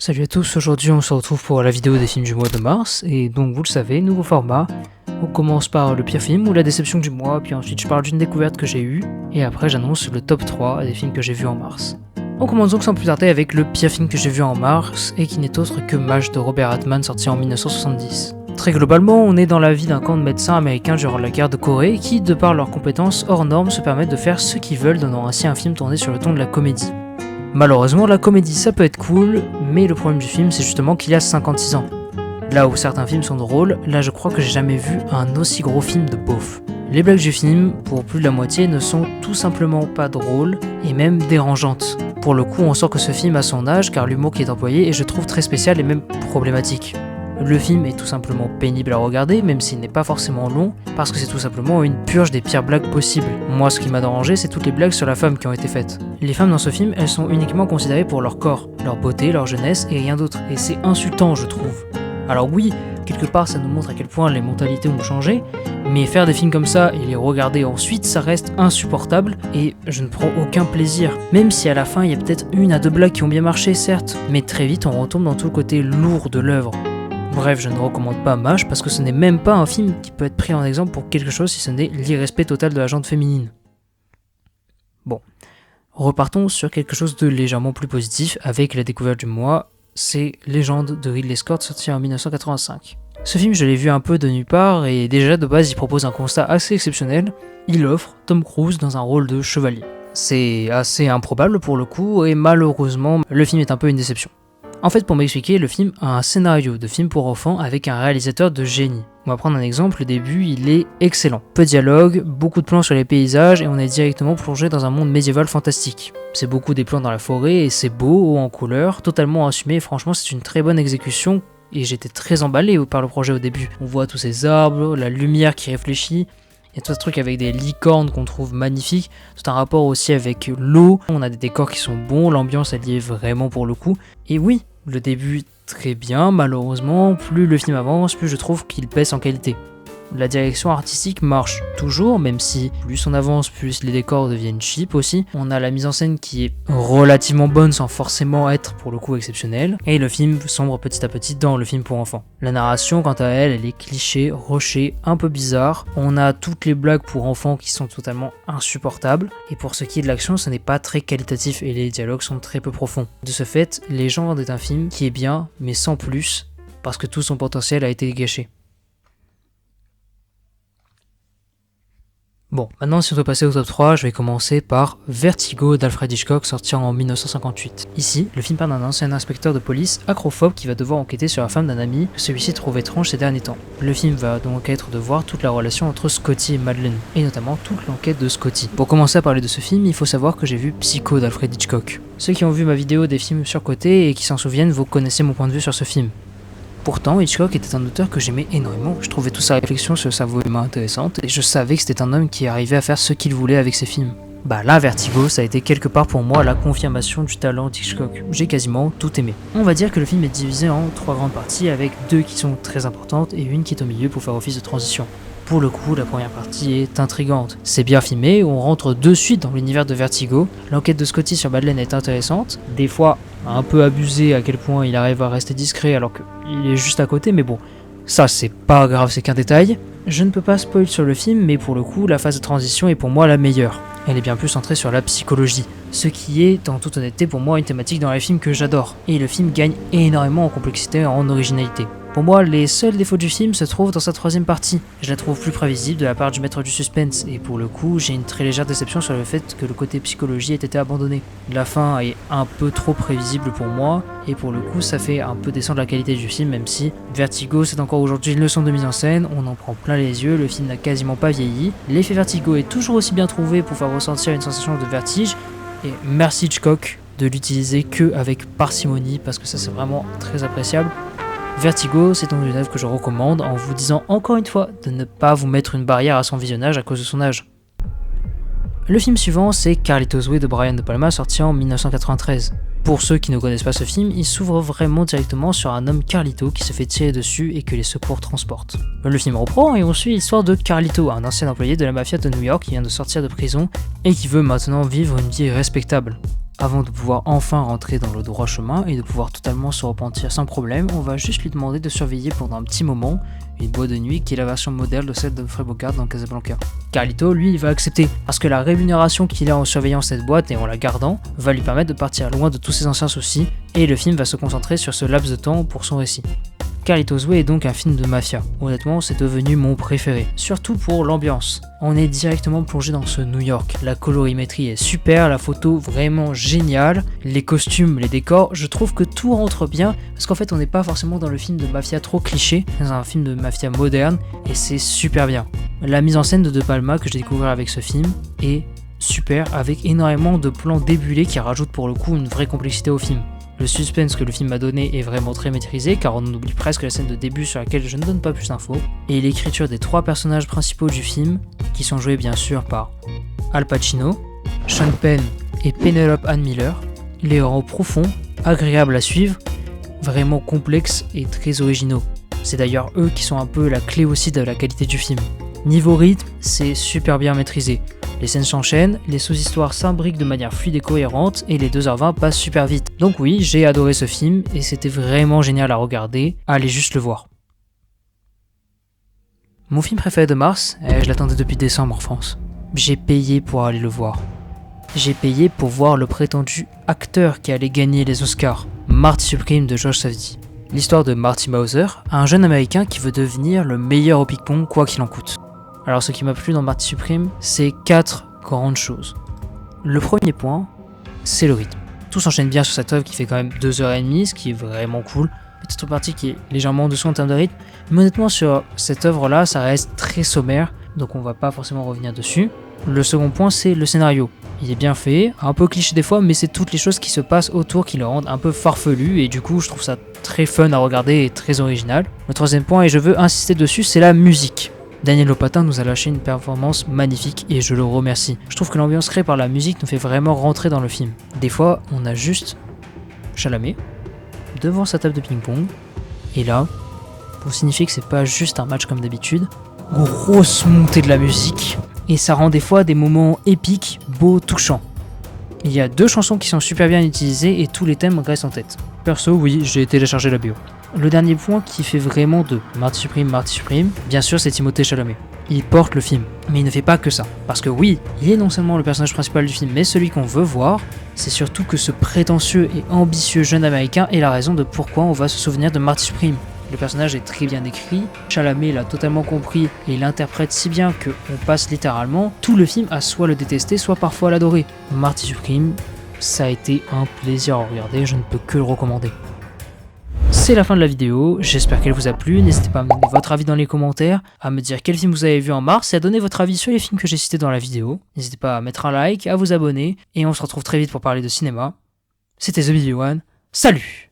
Salut à tous, aujourd'hui on se retrouve pour la vidéo des films du mois de mars, et donc vous le savez, nouveau format. On commence par le pire film ou la déception du mois, puis ensuite je parle d'une découverte que j'ai eue, et après j'annonce le top 3 des films que j'ai vus en mars. On commence donc sans plus tarder avec le pire film que j'ai vu en mars, et qui n'est autre que MASH de Robert Altman sorti en 1970. Très globalement, on est dans la vie d'un camp de médecins américains durant la guerre de Corée qui, de par leurs compétences hors normes, se permettent de faire ce qu'ils veulent, donnant ainsi un film tourné sur le ton de la comédie. Malheureusement, la comédie ça peut être cool, mais le problème du film c'est justement qu'il a 56 ans. Là où certains films sont drôles, là je crois que j'ai jamais vu un aussi gros film de beauf. Les blagues du film, pour plus de la moitié, ne sont tout simplement pas drôles, et même dérangeantes. Pour le coup, on sent que ce film a son âge, car l'humour qui est employé est je trouve très spécial et même problématique. Le film est tout simplement pénible à regarder, même s'il n'est pas forcément long, parce que c'est tout simplement une purge des pires blagues possibles. Moi, ce qui m'a dérangé, c'est toutes les blagues sur la femme qui ont été faites. Les femmes dans ce film, elles sont uniquement considérées pour leur corps, leur beauté, leur jeunesse et rien d'autre, et c'est insultant, je trouve. Alors oui, quelque part ça nous montre à quel point les mentalités ont changé, mais faire des films comme ça et les regarder ensuite, ça reste insupportable, et je ne prends aucun plaisir. Même si à la fin, il y a peut-être une à deux blagues qui ont bien marché, certes, mais très vite on retombe dans tout le côté lourd de l'œuvre. Bref, je ne recommande pas MASH parce que ce n'est même pas un film qui peut être pris en exemple pour quelque chose si ce n'est l'irrespect total de la gente féminine. Bon, repartons sur quelque chose de légèrement plus positif avec la découverte du mois, c'est Légende de Ridley Scott sorti en 1985. Ce film, je l'ai vu un peu de nulle part et déjà de base il propose un constat assez exceptionnel, il offre Tom Cruise dans un rôle de chevalier. C'est assez improbable pour le coup et malheureusement le film est un peu une déception. En fait, pour m'expliquer, le film a un scénario de film pour enfants avec un réalisateur de génie. On va prendre un exemple, le début, il est excellent. Peu de dialogue, beaucoup de plans sur les paysages et on est directement plongé dans un monde médiéval fantastique. C'est beaucoup des plans dans la forêt et c'est beau, haut en couleur, totalement assumé et franchement c'est une très bonne exécution et j'étais très emballé par le projet au début. On voit tous ces arbres, la lumière qui réfléchit. Il y a tout ce truc avec des licornes qu'on trouve magnifiques, tout un rapport aussi avec l'eau, on a des décors qui sont bons, l'ambiance elle y est vraiment pour le coup. Et oui, le début très bien, malheureusement, plus le film avance, plus je trouve qu'il baisse en qualité. La direction artistique marche toujours, même si plus on avance, plus les décors deviennent cheap aussi. On a la mise en scène qui est relativement bonne sans forcément être pour le coup exceptionnelle. Et le film sombre petit à petit dans le film pour enfants. La narration, quant à elle, elle est cliché, rushée, un peu bizarre. On a toutes les blagues pour enfants qui sont totalement insupportables. Et pour ce qui est de l'action, ce n'est pas très qualitatif et les dialogues sont très peu profonds. De ce fait, Légende est un film qui est bien, mais sans plus, parce que tout son potentiel a été gâché. Bon, maintenant si on doit passer au top 3, je vais commencer par Vertigo d'Alfred Hitchcock sorti en 1958. Ici, le film parle d'un ancien inspecteur de police acrophobe qui va devoir enquêter sur la femme d'un ami que celui-ci trouve étrange ces derniers temps. Le film va donc être de voir toute la relation entre Scotty et Madeleine, et notamment toute l'enquête de Scotty. Pour commencer à parler de ce film, il faut savoir que j'ai vu Psycho d'Alfred Hitchcock. Ceux qui ont vu ma vidéo des films surcotés et qui s'en souviennent, vous connaissez mon point de vue sur ce film. Pourtant, Hitchcock était un auteur que j'aimais énormément, je trouvais toute sa réflexion sur le cerveau humain intéressante, et je savais que c'était un homme qui arrivait à faire ce qu'il voulait avec ses films. Bah là, Vertigo, ça a été quelque part pour moi la confirmation du talent d'Hitchcock. J'ai quasiment tout aimé. On va dire que le film est divisé en 3 grandes parties, avec 2 qui sont très importantes et une qui est au milieu pour faire office de transition. Pour le coup, la première partie est intrigante. C'est bien filmé, on rentre de suite dans l'univers de Vertigo. L'enquête de Scotty sur Madeleine est intéressante, des fois un peu abusé à quel point il arrive à rester discret alors qu'il est juste à côté, mais bon, ça c'est pas grave, c'est qu'un détail. Je ne peux pas spoil sur le film, mais pour le coup, la phase de transition est pour moi la meilleure. Elle est bien plus centrée sur la psychologie, ce qui est, en toute honnêteté, pour moi une thématique dans les films que j'adore. Et le film gagne énormément en complexité et en originalité. Pour moi, les seuls défauts du film se trouvent dans sa troisième partie. Je la trouve plus prévisible de la part du maître du suspense, et pour le coup, j'ai une très légère déception sur le fait que le côté psychologie ait été abandonné. La fin est un peu trop prévisible pour moi, et pour le coup, ça fait un peu descendre la qualité du film, même si Vertigo, c'est encore aujourd'hui une leçon de mise en scène, on en prend plein les yeux, le film n'a quasiment pas vieilli. L'effet Vertigo est toujours aussi bien trouvé pour faire ressentir une sensation de vertige, et merci Hitchcock de l'utiliser que avec parcimonie, parce que ça c'est vraiment très appréciable. Vertigo, c'est donc une œuvre que je recommande en vous disant encore une fois de ne pas vous mettre une barrière à son visionnage à cause de son âge. Le film suivant, c'est Carlitos Way de Brian De Palma sorti en 1993. Pour ceux qui ne connaissent pas ce film, il s'ouvre vraiment directement sur un homme Carlito qui se fait tirer dessus et que les secours transportent. Le film reprend et on suit l'histoire de Carlito, un ancien employé de la mafia de New York qui vient de sortir de prison et qui veut maintenant vivre une vie respectable. Avant de pouvoir enfin rentrer dans le droit chemin et de pouvoir totalement se repentir sans problème, on va juste lui demander de surveiller pendant un petit moment une boîte de nuit qui est la version moderne de celle de Humphrey Bogart dans Casablanca. Carlito, lui, il va accepter, parce que la rémunération qu'il a en surveillant cette boîte et en la gardant va lui permettre de partir loin de tous ses anciens soucis, et le film va se concentrer sur ce laps de temps pour son récit. Carlito's Way est donc un film de mafia. Honnêtement, c'est devenu mon préféré, surtout pour l'ambiance. On est directement plongé dans ce New York. La colorimétrie est super, la photo vraiment géniale, les costumes, les décors, je trouve que tout rentre bien, parce qu'en fait on n'est pas forcément dans le film de mafia trop cliché, dans un film de mafia moderne, et c'est super bien. La mise en scène de De Palma que j'ai découvert avec ce film est super, avec énormément de plans débulés qui rajoutent pour le coup une vraie complexité au film. Le suspense que le film m'a donné est vraiment très maîtrisé, car on oublie presque la scène de début sur laquelle je ne donne pas plus d'infos, et l'écriture des 3 personnages principaux du film, qui sont joués bien sûr par Al Pacino, Sean Penn et Penelope Ann Miller, les rend profonds, agréables à suivre, vraiment complexes et très originaux. C'est d'ailleurs eux qui sont un peu la clé aussi de la qualité du film. Niveau rythme, c'est super bien maîtrisé. Les scènes s'enchaînent, les sous-histoires s'imbriquent de manière fluide et cohérente, et les 2h20 passent super vite. Donc oui, j'ai adoré ce film, et c'était vraiment génial à regarder, allez juste le voir. Mon film préféré de mars, je l'attendais depuis décembre en France. J'ai payé pour aller le voir. J'ai payé pour voir le prétendu acteur qui allait gagner les Oscars, Marty Supreme de George Safdie. L'histoire de Marty Mauser, un jeune américain qui veut devenir le meilleur au ping-pong quoi qu'il en coûte. Alors ce qui m'a plu dans Marty Supreme, c'est 4 grandes choses. Le premier point, c'est le rythme. Tout s'enchaîne bien sur cette œuvre qui fait quand même 2h30, ce qui est vraiment cool. Petite partie qui est légèrement en dessous en termes de rythme, mais honnêtement sur cette œuvre-là, ça reste très sommaire, donc on va pas forcément revenir dessus. Le second point, c'est le scénario. Il est bien fait, un peu cliché des fois, mais c'est toutes les choses qui se passent autour qui le rendent un peu farfelu, et du coup je trouve ça très fun à regarder et très original. Le troisième point, et je veux insister dessus, c'est la musique. Daniel Lopatin nous a lâché une performance magnifique et je le remercie. Je trouve que l'ambiance créée par la musique nous fait vraiment rentrer dans le film. Des fois, on a juste Chalamet devant sa table de ping-pong, et là, pour signifier que c'est pas juste un match comme d'habitude, grosse montée de la musique, et ça rend des fois des moments épiques, beaux, touchants. Il y a 2 chansons qui sont super bien utilisées et tous les thèmes restent en tête. Perso, oui, j'ai téléchargé la BO. Le dernier point qui fait vraiment de Marty Supreme, bien sûr c'est Timothée Chalamet. Il porte le film, mais il ne fait pas que ça. Parce que oui, il est non seulement le personnage principal du film, mais celui qu'on veut voir, c'est surtout que ce prétentieux et ambitieux jeune américain est la raison de pourquoi on va se souvenir de Marty Supreme. Le personnage est très bien écrit, Chalamet l'a totalement compris et l'interprète si bien qu'on passe littéralement tout le film à soit le détester, soit parfois l'adorer. Marty Supreme, ça a été un plaisir à regarder, je ne peux que le recommander. C'est la fin de la vidéo, j'espère qu'elle vous a plu, n'hésitez pas à me donner votre avis dans les commentaires, à me dire quel film vous avez vu en mars et à donner votre avis sur les films que j'ai cités dans la vidéo. N'hésitez pas à mettre un like, à vous abonner, et on se retrouve très vite pour parler de cinéma. C'était The Video One, salut!